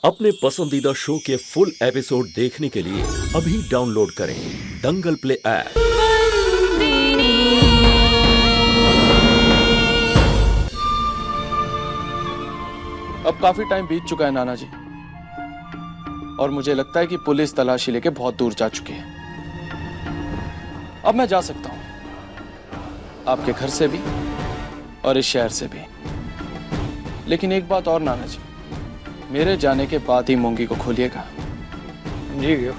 अपने पसंदीदा शो के फुल एपिसोड देखने के लिए अभी डाउनलोड करें दंगल प्ले ऐप। अब काफी टाइम बीत चुका है नाना जी, और मुझे लगता है कि पुलिस तलाशी लेके बहुत दूर जा चुकी है। अब मैं जा सकता हूं, आपके घर से भी और इस शहर से भी। लेकिन एक बात और नाना जी, मेरे जाने के बाद ही मूंगी को खोलिएगा। जी गयो।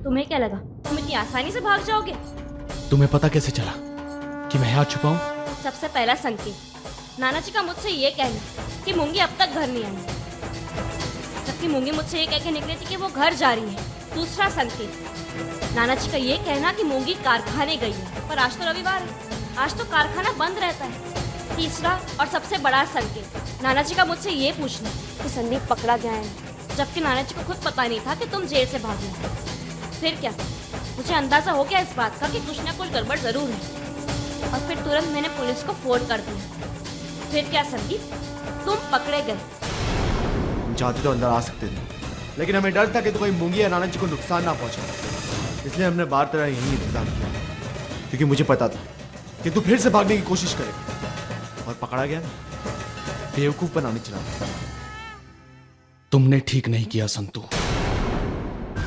तुम्हें क्या लगा तुम इतनी आसानी से भाग जाओगे? तुम्हें पता कैसे चला कि मैं यहाँ छुपा हूँ? सबसे पहला संकेत नाना जी का मुझसे ये कहना कि मूंगी अब तक घर नहीं आई, जबकि मूंगी मुझसे ये कह के निकली थी कि वो घर जा रही है। दूसरा संकेत नाना जी का ये कहना कि मूंगी कारखाने गई है, पर आज तो रविवार है, आज तो कारखाना बंद रहता है। तीसरा और सबसे बड़ा संकेत नाना जी का मुझसे ये पूछना कि संदीप पकड़ा गया है, जबकि नाना जी को खुद पता नहीं था कि तुम जेल से भागे। फिर क्या, मुझे अंदाजा हो गया इस बात का कि कुछ ना कुछ गड़बड़ जरूर है, और फिर तुरंत मैंने पुलिस को फोन कर दिया। फिर क्या संदीप, तुम पकड़े गए। हम चाहते तो अंदर आ सकते थे, लेकिन हमें डर था कि तो कोई मूंगी या नाना जी को नुकसान ना पहुंचे, इसलिए हमने बार तरह यही इंतजाम किया, क्योंकि मुझे पता था कि तू फिर से भागने की कोशिश करेगा और पकड़ा गया ना, बेवकूफ बनाने चला। तुमने ठीक नहीं किया संतू,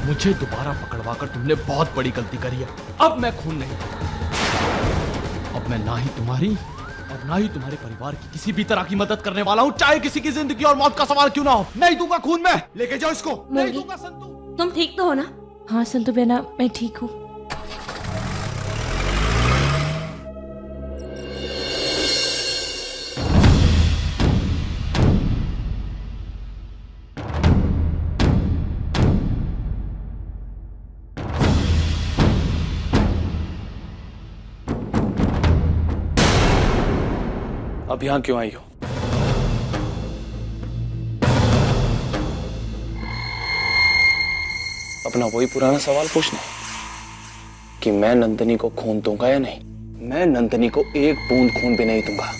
मुझे दोबारा पकड़वाकर तुमने बहुत बड़ी गलती करी है। अब मैं खून नहीं दूंगा। अब मैं ना ही तुम्हारी और ना ही तुम्हारे परिवार की किसी भी तरह की मदद करने वाला हूँ, चाहे किसी की जिंदगी और मौत का सवाल क्यों ना हो। नहीं दूंगा खून में, लेके जाओ इसको। नहीं दूंगा संतू। तुम ठीक तो हो ना? हाँ संतू बेना, मैं ठीक हूँ। अब यहां क्यों आई हो? अपना वही पुराना सवाल पूछना कि मैं नंदनी को खून दूंगा या नहीं? मैं नंदनी को एक बूंद खून भी नहीं दूंगा।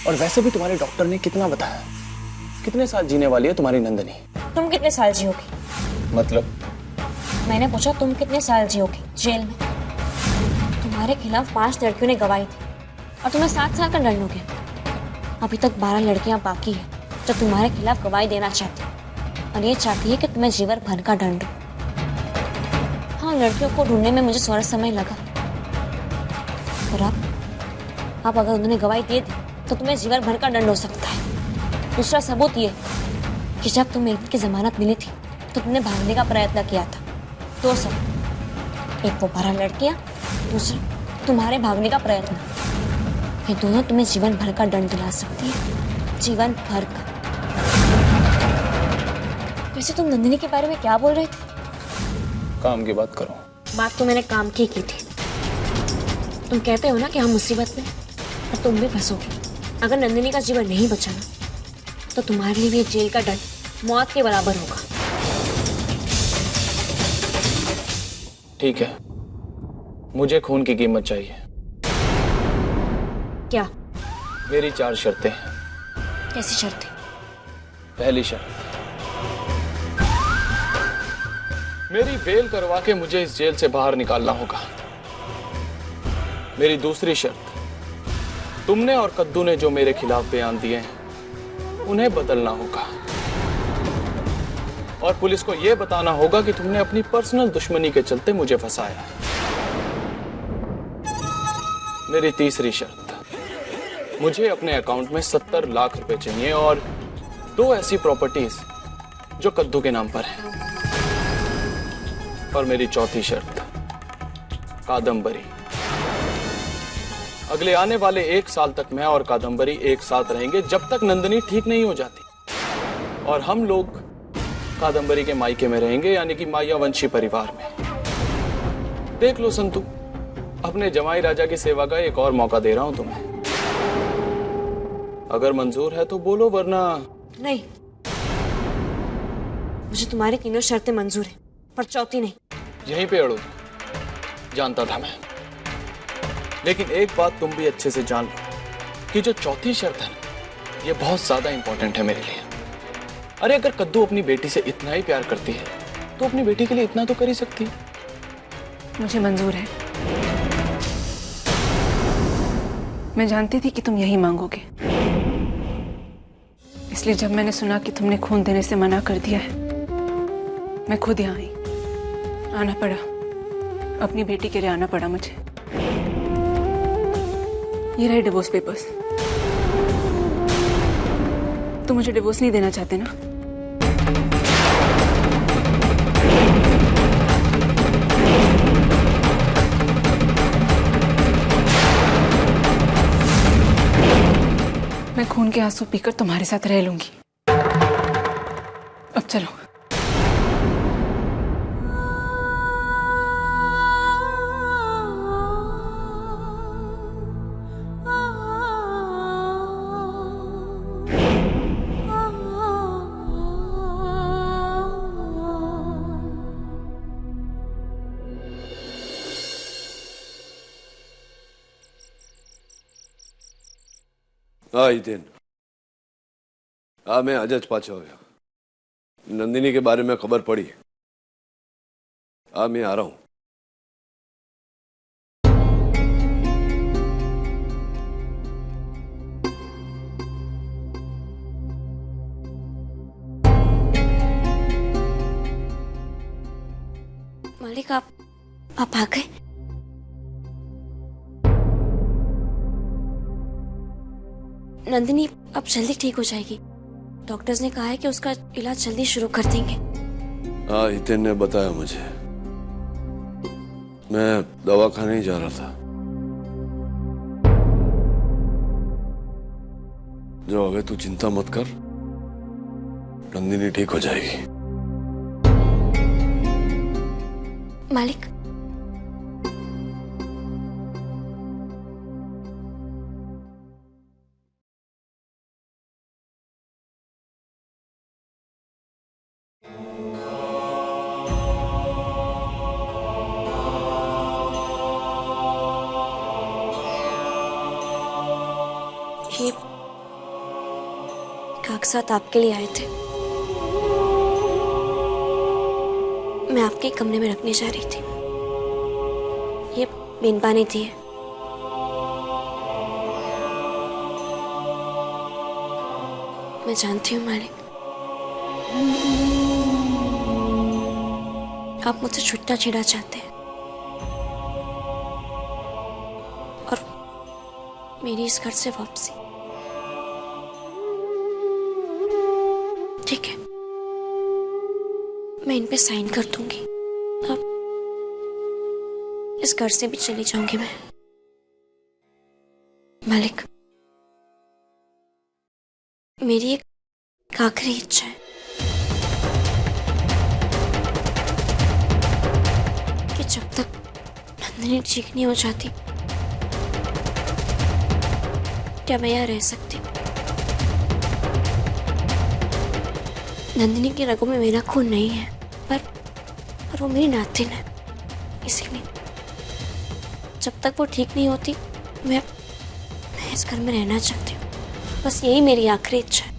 और वैसे भी तुम्हारे डॉक्टर ने कितना बताया, कितने साल जीने वाली है तुम्हारी नंदनी? तुम कितने साल जियोगी? मतलब मैंने पूछा तुम कितने साल जियोगी जेल में? तुम्हारे खिलाफ 5 लड़कियों ने गवाही दी और तुम्हें 7 साल का दंड हो गया। अभी तक 12 लड़कियां बाकी हैं जो तुम्हारे खिलाफ गवाही देना चाहती हैं, और ये चाहती है कि तुम्हें जीवन भर का दंड हो। हाँ, लड़कियों को ढूंढने में मुझे थोड़ा समय लगा, और अब अगर उन्होंने गवाही दे दी तो तुम्हें जीवन भर का दंड हो सकता है। दूसरा सबूत ये कि जब तुम्हें की जमानत मिली थी तो तुमने भागने का प्रयत्न किया था। 2 सबूत, एक वो 12 लड़कियां, दूसरा तुम्हारे भागने का प्रयत्न। ये दोनों तुम्हें जीवन भर का दंड दिला सकती है, जीवन भर का। वैसे तुम नंदिनी के बारे में क्या बोल रहे थे? काम की बात करो। बात तो मैंने काम की थी। तुम कहते हो ना कि हम मुसीबत में, और तुम भी फंसोगे। अगर नंदिनी का जीवन नहीं बचाना तो तुम्हारे लिए भी जेल का दंड मौत के बराबर होगा। ठीक है, मुझे खून की कीमत चाहिए। क्या? मेरी 4 शर्तें हैं। कैसी शर्तें? पहली शर्त, मेरी बेल करवा के मुझे इस जेल से बाहर निकालना होगा। मेरी दूसरी शर्त, तुमने और कद्दू ने जो मेरे खिलाफ बयान दिए हैं उन्हें बदलना होगा। और पुलिस को यह बताना होगा कि तुमने अपनी पर्सनल दुश्मनी के चलते मुझे फंसाया है। मेरी तीसरी शर्त, मुझे अपने अकाउंट में 70 लाख रुपए चाहिए और 2 ऐसी प्रॉपर्टीज जो कद्दू के नाम पर है। और मेरी चौथी शर्त, कादम्बरी। अगले आने वाले 1 साल तक मैं और कादम्बरी एक साथ रहेंगे जब तक नंदिनी ठीक नहीं हो जाती। और हम लोग कादम्बरी के मायके में रहेंगे, यानी कि मायावंशी परिवार में। देख लो संतु, अपने जमाई राजा की सेवा का एक और मौका दे रहा हूं तुम्हें। अगर मंजूर है तो बोलो, वरना नहीं, मुझे तुम्हारी तीनों शर्तें मंजूर हैं, पर चौथी नहीं। यहीं पे अड़ो, जानता था मैं। लेकिन एक बात तुम भी अच्छे से जान लो कि जो चौथी शर्त है ना, ये बहुत ज्यादा इंपॉर्टेंट है मेरे लिए। अरे अगर कद्दू अपनी बेटी से इतना ही प्यार करती है तो अपनी बेटी के लिए इतना तो कर ही सकती है। मुझे मंजूर है। मैं जानती थी कि तुम यही मांगोगे, इसलिए जब मैंने सुना कि तुमने खून देने से मना कर दिया है, मैं खुद यहाँ आई। आना पड़ा, अपनी बेटी के लिए आना पड़ा मुझे। ये रहे डिवोर्स पेपर्स। तुम मुझे डिवोर्स नहीं देना चाहते ना? मैं खून के आंसू पीकर तुम्हारे साथ रह लूंगी। अब चलो। હા હિતેન, मैं आज ज पाछो आव्यो। नंदिनी के बारे में खबर पड़ी। मैं आ रहा हूं। मालिक, आप आ गए? नंदिनी अब जल्दी ठीक हो जाएगी। डॉक्टर्स ने कहा है कि उसका इलाज जल्दी शुरू कर देंगे। हाँ, हितेन ने बताया मुझे। मैं दवाखाने ही जा रहा था। जो अबे तू चिंता मत कर, नंदिनी ठीक हो जाएगी। मालिक, ये कागजात आपके लिए आए थे। मैं आपके कमरे में रखने जा रही थी। ये बीनपा ने दी है। मैं जानती हूँ मालिक, आप मुझसे छुट्टा छेड़ा चाहते हैं और मेरी इस घर से वापसी। ठीक है, मैं इन पे साइन कर दूंगी। अब इस घर से भी चली जाऊंगी मैं। मालिक, मेरी एक आखिरी इच्छा है कि जब तक नंदिनी ठीक नहीं हो जाती, क्या मैं यहाँ रह सकती हूँ? नंदिनी की रगों में मेरा खून नहीं है, पर वो मेरी नातिन है। इसीलिए जब तक वो ठीक नहीं होती, मैं इस घर में रहना चाहती हूँ। बस यही मेरी आखिरी इच्छा है।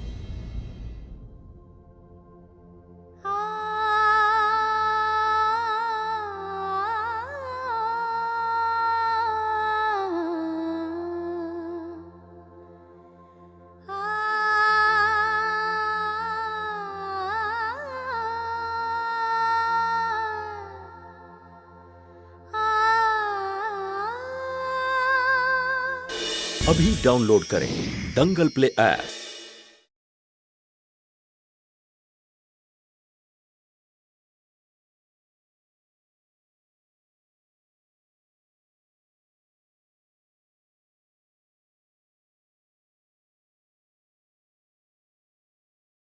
अभी डाउनलोड करें दंगल प्ले ऐप।